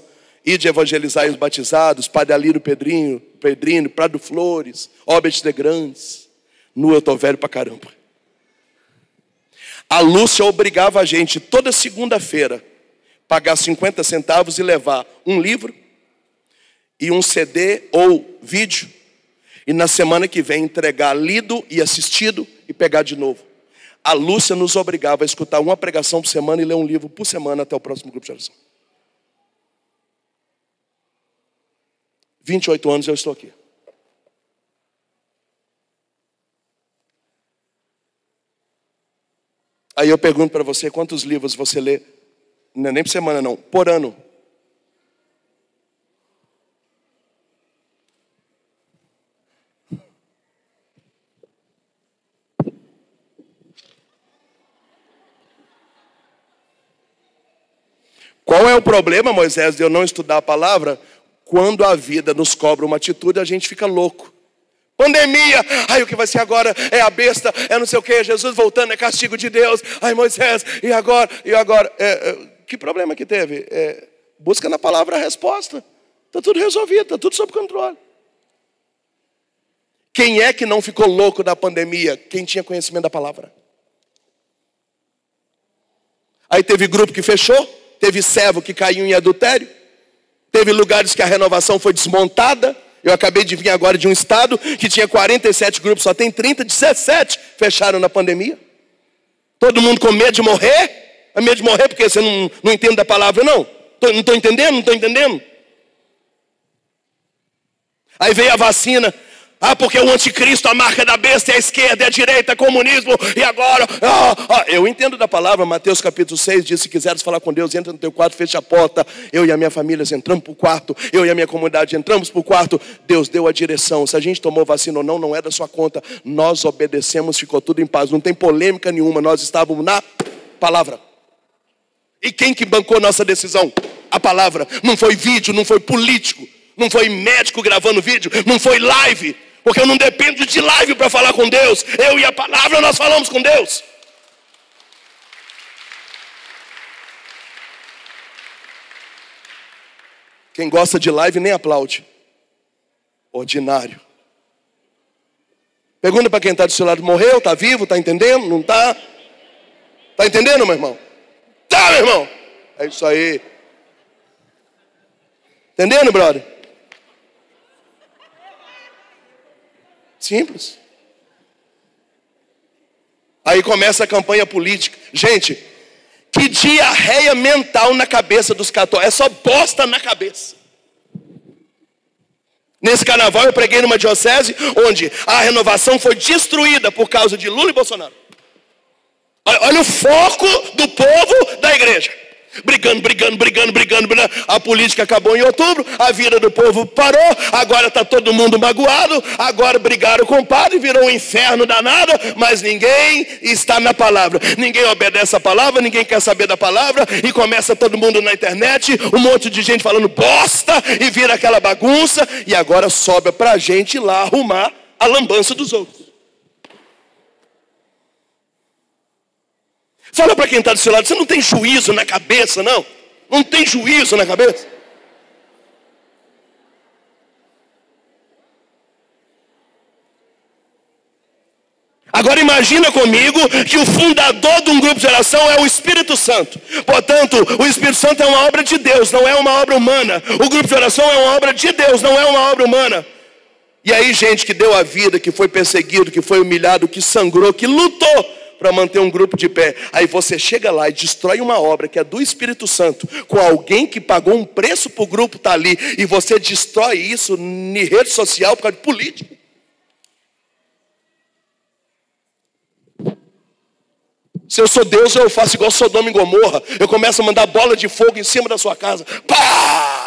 Ide evangelizar os batizados, Padre Alírio Pedrinho, Prado Flores, Obed de Grandes. Eu tô velho pra caramba. A Lúcia obrigava a gente toda segunda-feira pagar 50 centavos e levar um livro e um CD ou vídeo, e na semana que vem entregar lido e assistido e pegar de novo. A Lúcia nos obrigava a escutar uma pregação por semana e ler um livro por semana até o próximo grupo de oração. 28 anos eu estou aqui. Aí eu pergunto para você, quantos livros você lê? Não é nem por semana não, por ano. Qual é o problema, Moisés, de eu não estudar a palavra? Quando a vida nos cobra uma atitude, a gente fica louco. Pandemia, o que vai ser agora? É a besta, é não sei o que, Jesus voltando, é castigo de Deus. Moisés, e agora? Que problema que teve? Busca na palavra a resposta. Está tudo resolvido, está tudo sob controle. Quem é que não ficou louco da pandemia? Quem tinha conhecimento da palavra. Aí teve grupo que fechou, teve servo que caiu em adultério, teve lugares que a renovação foi desmontada. Eu acabei de vir agora de um estado que tinha 47 grupos, só tem 30, 17 fecharam na pandemia. Todo mundo com medo de morrer. É medo de morrer porque você não entende da palavra, não? Não estou entendendo. Aí veio a vacina. Porque o anticristo, a marca da besta é a esquerda, é a direita, é comunismo. E agora, eu entendo da palavra. Mateus capítulo 6 diz: se quiseres falar com Deus, entra no teu quarto, fecha a porta. Eu e a minha família entramos para o quarto. Eu e a minha comunidade entramos para o quarto. Deus deu a direção. Se a gente tomou vacina ou não, não é da sua conta. Nós obedecemos, ficou tudo em paz. Não tem polêmica nenhuma. Nós estávamos na palavra. E quem que bancou nossa decisão? A palavra. Não foi vídeo, não foi político, não foi médico gravando vídeo, não foi live. Porque eu não dependo de live para falar com Deus. Eu e a palavra nós falamos com Deus. Quem gosta de live nem aplaude. Ordinário. Pergunta para quem está do seu lado: morreu, está vivo, está entendendo? Não está? Está entendendo, meu irmão? Tá, meu irmão? É isso aí. Entendendo, brother? Simples. Aí começa a campanha política. Gente, que diarreia mental na cabeça dos católicos. É só bosta na cabeça. Nesse carnaval eu preguei numa diocese onde a renovação foi destruída por causa de Lula e Bolsonaro. Olha o foco do povo da igreja. Brigando. A política acabou em outubro, a vida do povo parou, agora está todo mundo magoado, agora brigaram com o padre, virou um inferno danado, mas ninguém está na palavra. Ninguém obedece a palavra, ninguém quer saber da palavra, e começa todo mundo na internet, um monte de gente falando bosta, e vira aquela bagunça, e agora sobra para a gente ir lá arrumar a lambança dos outros. Fala para quem está do seu lado: você não tem juízo na cabeça, não? Não tem juízo na cabeça? Agora imagina comigo que o fundador de um grupo de oração é o Espírito Santo. Portanto, o Espírito Santo é uma obra de Deus, não é uma obra humana. O grupo de oração é uma obra de Deus, não é uma obra humana. E aí gente que deu a vida, que foi perseguido, que foi humilhado, que sangrou, que lutou para manter um grupo de pé. Aí você chega lá e destrói uma obra que é do Espírito Santo, com alguém que pagou um preço para o grupo estar ali, e você destrói isso em rede social por causa de política. Se eu sou Deus, eu faço igual Sodoma e Gomorra. Eu começo a mandar bola de fogo em cima da sua casa. Pá!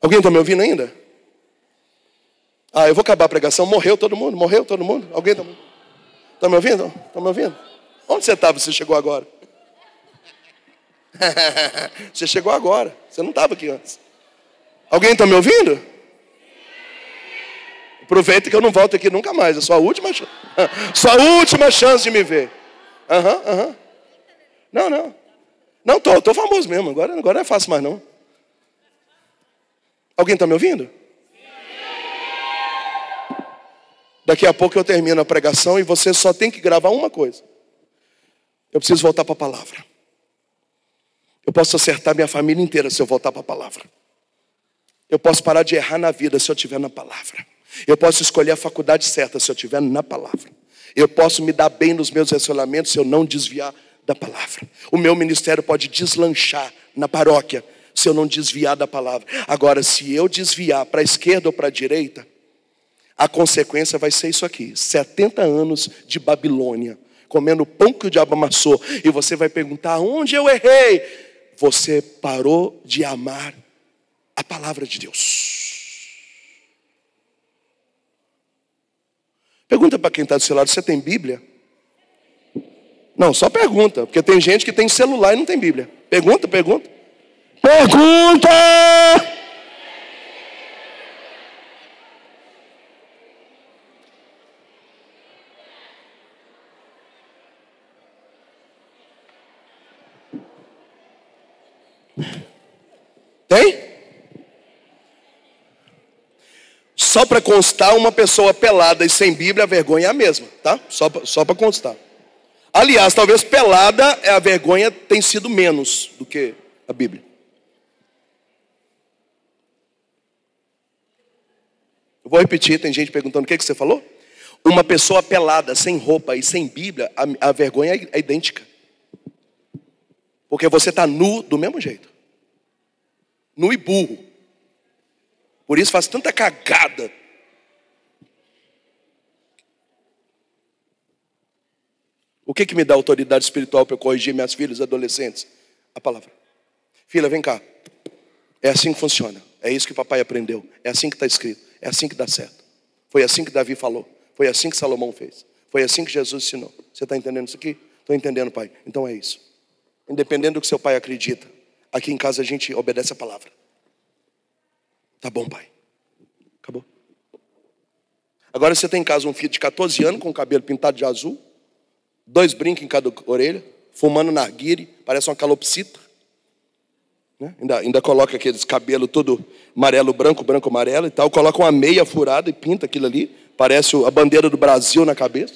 Alguém está me ouvindo ainda? Eu vou acabar a pregação. Morreu todo mundo? Alguém está me ouvindo? Está me ouvindo? Onde você estava? Você chegou agora? Você chegou agora. Você não estava aqui antes. Alguém está me ouvindo? Aproveita que eu não volto aqui nunca mais. É sua última chance. Sua última chance de me ver. Não, tô famoso mesmo. Agora não é fácil mais não. Alguém está me ouvindo? Daqui a pouco eu termino a pregação e você só tem que gravar uma coisa. Eu preciso voltar para a palavra. Eu posso acertar minha família inteira se eu voltar para a palavra. Eu posso parar de errar na vida se eu estiver na palavra. Eu posso escolher a faculdade certa se eu estiver na palavra. Eu posso me dar bem nos meus relacionamentos se eu não desviar da palavra. O meu ministério pode deslanchar na paróquia se eu não desviar da palavra. Agora, se eu desviar para a esquerda ou para a direita, a consequência vai ser isso aqui: 70 anos de Babilônia, comendo o pão que o diabo amassou. E você vai perguntar: onde eu errei? Você parou de amar a palavra de Deus. Pergunta para quem está do seu lado: você tem Bíblia? Não, só pergunta, porque tem gente que tem celular e não tem Bíblia. Pergunta. Pergunta! Hein? Só para constar, uma pessoa pelada e sem Bíblia, a vergonha é a mesma, tá? Só para constar. Aliás, talvez pelada, a vergonha tem sido menos do que a Bíblia. Eu vou repetir, tem gente perguntando o que você falou? Uma pessoa pelada, sem roupa e sem Bíblia, a vergonha é idêntica. Porque você está nu do mesmo jeito. Nu e burro. Por isso faz tanta cagada. O que me dá autoridade espiritual para eu corrigir minhas filhas adolescentes? A palavra. Filha, vem cá. É assim que funciona. É isso que o papai aprendeu. É assim que está escrito. É assim que dá certo. Foi assim que Davi falou. Foi assim que Salomão fez. Foi assim que Jesus ensinou. Você está entendendo isso aqui? Estou entendendo, pai. Então é isso. Independente do que seu pai acredita, aqui em casa a gente obedece a palavra. Tá bom, pai. Acabou. Agora você tem em casa um filho de 14 anos com o cabelo pintado de azul, 2 brincos em cada orelha, fumando narguile, parece uma calopsita. Né? Ainda coloca aqueles cabelos todo amarelo, branco, amarelo e tal. Coloca uma meia furada e pinta aquilo ali. Parece a bandeira do Brasil na cabeça.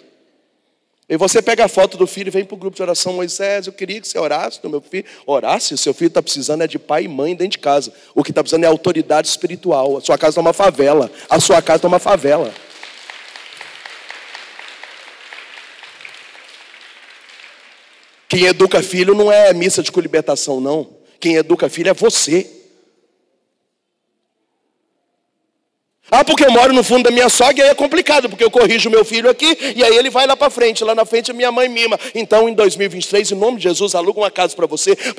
E você pega a foto do filho e vem para o grupo de oração. Moisés, eu queria que você orasse no meu filho. Orasse, o seu filho está precisando é de pai e mãe dentro de casa. O que está precisando é autoridade espiritual. A sua casa está uma favela. A sua casa está uma favela. Quem educa filho não é missa de colibertação, não. Quem educa filho é você. Ah, porque eu moro no fundo da minha sogra e aí é complicado, porque eu corrijo meu filho aqui e aí ele vai lá para frente. Lá na frente a minha mãe mima. Então em 2023, em nome de Jesus, aluga uma casa para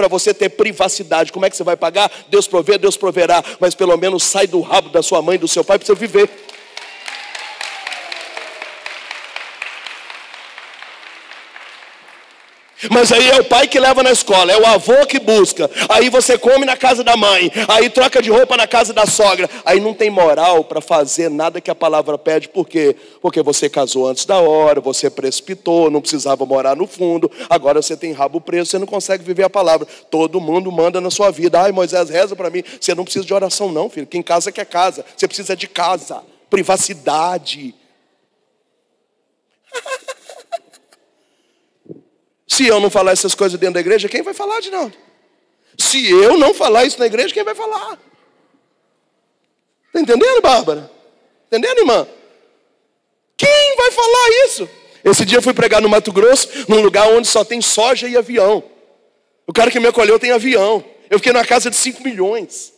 você ter privacidade. Como é que você vai pagar? Deus provê, Deus proverá. Mas pelo menos sai do rabo da sua mãe, do seu pai, para você viver. Mas aí é o pai que leva na escola, é o avô que busca. Aí você come na casa da mãe, aí troca de roupa na casa da sogra. Aí não tem moral para fazer nada que a palavra pede. Por quê? Porque você casou antes da hora, você precipitou, não precisava morar no fundo. Agora você tem rabo preso, você não consegue viver a palavra. Todo mundo manda na sua vida. Ai, Moisés, reza para mim. Você não precisa de oração não, filho. Quem casa quer casa. Você precisa de casa, privacidade. Se eu não falar essas coisas dentro da igreja, quem vai falar, Adinaldo? Se eu não falar isso na igreja, quem vai falar? Está entendendo, Bárbara? Entendendo, irmã? Quem vai falar isso? Esse dia eu fui pregar no Mato Grosso, num lugar onde só tem soja e avião. O cara que me acolheu tem avião. Eu fiquei numa casa de 5 milhões.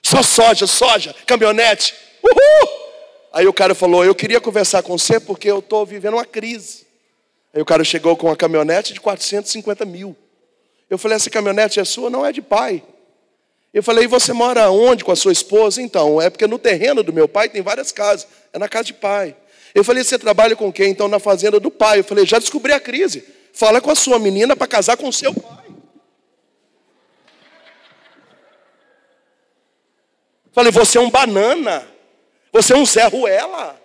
Só soja, caminhonete. Uhul! Aí o cara falou, eu queria conversar com você porque eu estou vivendo uma crise. Aí o cara chegou com uma caminhonete de 450 mil. Eu falei, essa caminhonete é sua? Não, é de pai. Eu falei, e você mora onde com a sua esposa? Então, é porque no terreno do meu pai tem várias casas. É na casa de pai. Eu falei, você trabalha com quem? Então, na fazenda do pai. Eu falei, já descobri a crise. Fala com a sua menina para casar com o seu pai. Falei, você é um banana. Você é um Zé Ruela.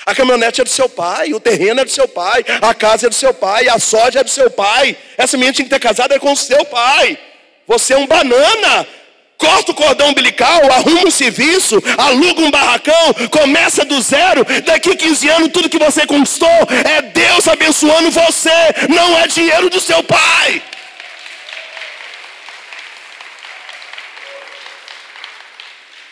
A caminhonete é do seu pai, o terreno é do seu pai, a casa é do seu pai, a soja é do seu pai. Essa menina tinha que ter casado com o seu pai. Você é um banana. Corta o cordão umbilical, arruma um serviço, aluga um barracão, começa do zero. Daqui 15 anos tudo que você conquistou é Deus abençoando você, não é dinheiro do seu pai.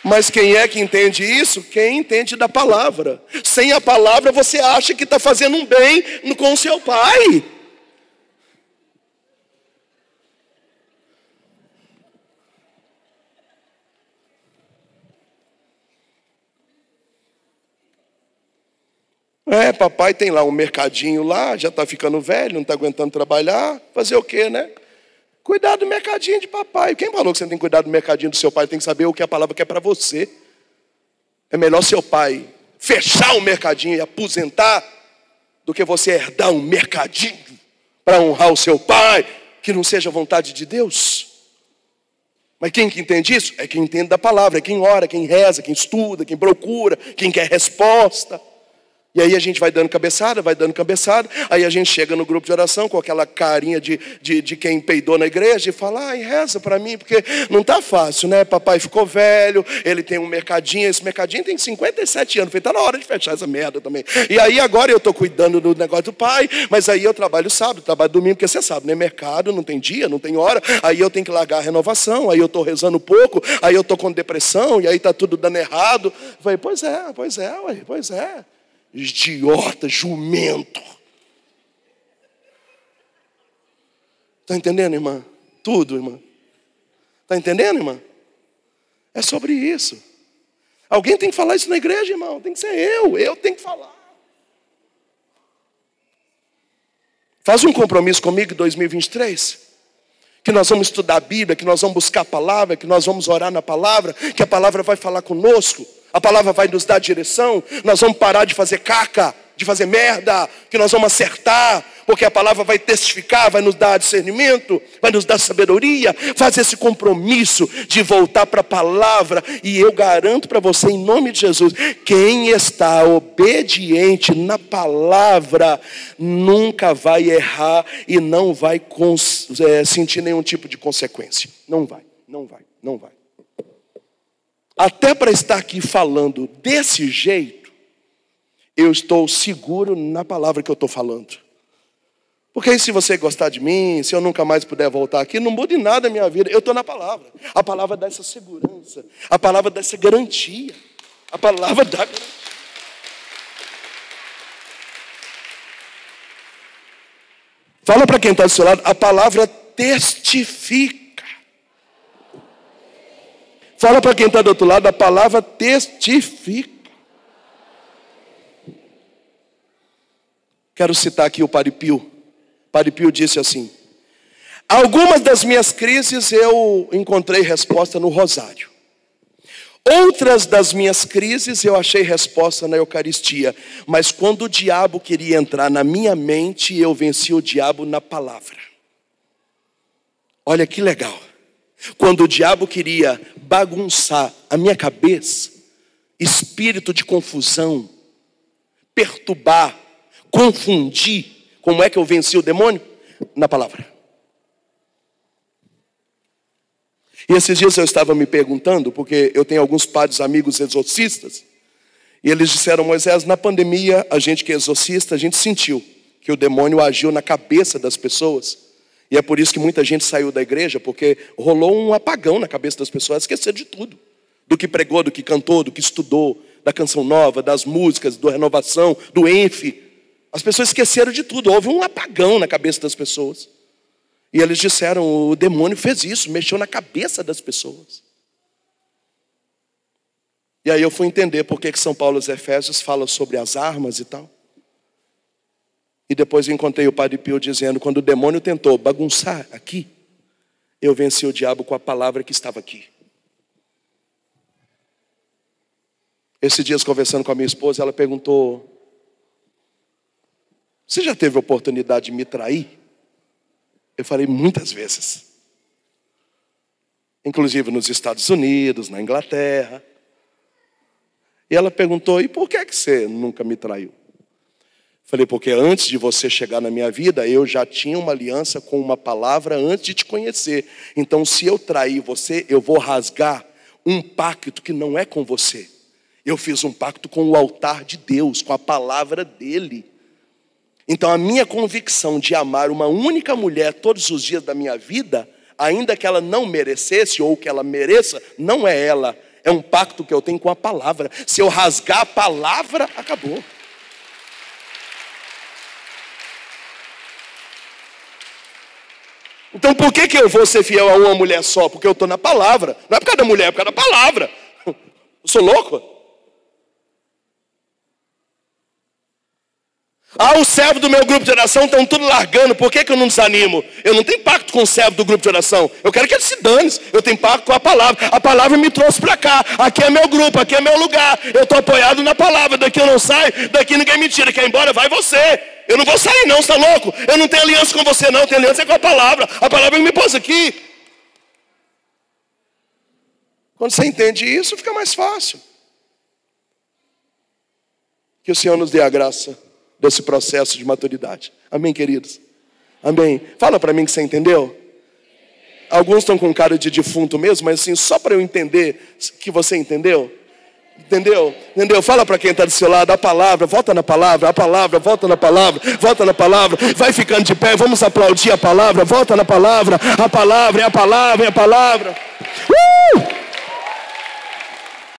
Mas quem é que entende isso? Quem entende da palavra. Sem a palavra você acha que está fazendo um bem com o seu pai. Papai tem lá um mercadinho lá, já está ficando velho, não está aguentando trabalhar. Fazer o quê, né? Cuidar do mercadinho de papai. Quem falou que você tem que cuidar do mercadinho do seu pai? Tem que saber o que a palavra quer para você. É melhor seu pai fechar o mercadinho e aposentar do que você herdar um mercadinho para honrar o seu pai, que não seja a vontade de Deus. Mas quem que entende isso? É quem entende da palavra, é quem ora, quem reza, quem estuda, quem procura, quem quer resposta. E aí a gente vai dando cabeçada, aí a gente chega no grupo de oração com aquela carinha de quem peidou na igreja e fala, reza para mim, porque não está fácil, né? Papai ficou velho, ele tem um mercadinho, esse mercadinho tem 57 anos, está na hora de fechar essa merda também. E aí agora eu estou cuidando do negócio do pai, mas aí eu trabalho sábado, trabalho domingo, porque você sabe, né? Mercado não tem dia, não tem hora, aí eu tenho que largar a renovação, aí eu estou rezando pouco, aí eu estou com depressão, e aí está tudo dando errado. Eu falei, pois é. Idiota, jumento. Está entendendo, irmã? Tudo, irmã. Está entendendo, irmã? É sobre isso. Alguém tem que falar isso na igreja, irmão. Tem que ser eu tenho que falar. Faz um compromisso comigo em 2023. Que nós vamos estudar a Bíblia, que nós vamos buscar a palavra, que nós vamos orar na palavra, que a palavra vai falar conosco. A palavra vai nos dar direção. Nós vamos parar de fazer caca, de fazer merda, que nós vamos acertar, porque a palavra vai testificar, vai nos dar discernimento, vai nos dar sabedoria. Faz esse compromisso de voltar para a palavra, e eu garanto para você, em nome de Jesus, quem está obediente na palavra nunca vai errar e não vai sentir nenhum tipo de consequência. Não vai. Até para estar aqui falando desse jeito, eu estou seguro na palavra que eu estou falando. Porque aí, se você gostar de mim, se eu nunca mais puder voltar aqui, não muda em nada a minha vida. Eu estou na palavra. A palavra dá essa segurança. A palavra dá essa garantia. A palavra dá garantia. Fala para quem está do seu lado, a palavra testifica. Fala para quem está do outro lado, a palavra testifica. Quero citar aqui o Padre Pio. Padre Pio disse assim: algumas das minhas crises eu encontrei resposta no rosário. Outras das minhas crises eu achei resposta na Eucaristia. Mas quando o diabo queria entrar na minha mente, eu venci o diabo na palavra. Olha que legal. Quando o diabo queria bagunçar a minha cabeça, espírito de confusão, perturbar, confundir, como é que eu venci o demônio? Na palavra. E esses dias eu estava me perguntando, porque eu tenho alguns padres amigos exorcistas, e eles disseram: Moisés, na pandemia, a gente que é exorcista, a gente sentiu que o demônio agiu na cabeça das pessoas. E é por isso que muita gente saiu da igreja, porque rolou um apagão na cabeça das pessoas, esqueceram de tudo. Do que pregou, do que cantou, do que estudou, da canção nova, das músicas, da renovação, do ENF. As pessoas esqueceram de tudo, houve um apagão na cabeça das pessoas. E eles disseram: o demônio fez isso, mexeu na cabeça das pessoas. E aí eu fui entender por que São Paulo aos Efésios fala sobre as armas e tal. E depois eu encontrei o Padre Pio dizendo: quando o demônio tentou bagunçar aqui, eu venci o diabo com a palavra que estava aqui. Esses dias, conversando com a minha esposa, ela perguntou: você já teve a oportunidade de me trair? Eu falei: muitas vezes. Inclusive nos Estados Unidos, na Inglaterra. E ela perguntou: e por que você nunca me traiu? Falei: porque antes de você chegar na minha vida, eu já tinha uma aliança com uma palavra antes de te conhecer. Então, se eu trair você, eu vou rasgar um pacto que não é com você. Eu fiz um pacto com o altar de Deus, com a palavra dele. Então, a minha convicção de amar uma única mulher todos os dias da minha vida, ainda que ela não merecesse ou que ela mereça, não é ela. É um pacto que eu tenho com a palavra. Se eu rasgar a palavra, acabou. Então por que eu vou ser fiel a uma mulher só? Porque eu estou na palavra. Não é por causa da mulher, é por causa da palavra. Eu sou louco? Os servos do meu grupo de oração estão tudo largando. Por que eu não desanimo? Eu não tenho pacto com o servo do grupo de oração. Eu quero que ele se dane. Eu tenho pacto com a palavra. A palavra me trouxe para cá. Aqui é meu grupo, aqui é meu lugar. Eu estou apoiado na palavra. Daqui eu não saio, daqui ninguém me tira. Quer ir embora? Vai você. Eu não vou sair não, você está louco? Eu não tenho aliança com você não, eu tenho aliança com a palavra. A palavra me pôs aqui. Quando você entende isso, fica mais fácil. Que o Senhor nos dê a graça desse processo de maturidade. Amém, queridos? Amém. Fala para mim que você entendeu. Alguns estão com cara de defunto mesmo, mas assim, só para eu entender que você entendeu. Entendeu? Entendeu? Fala para quem está do seu lado, a palavra, volta na palavra, a palavra, volta na palavra, volta na palavra, vai ficando de pé, vamos aplaudir a palavra, volta na palavra, a palavra, é a palavra, é a palavra.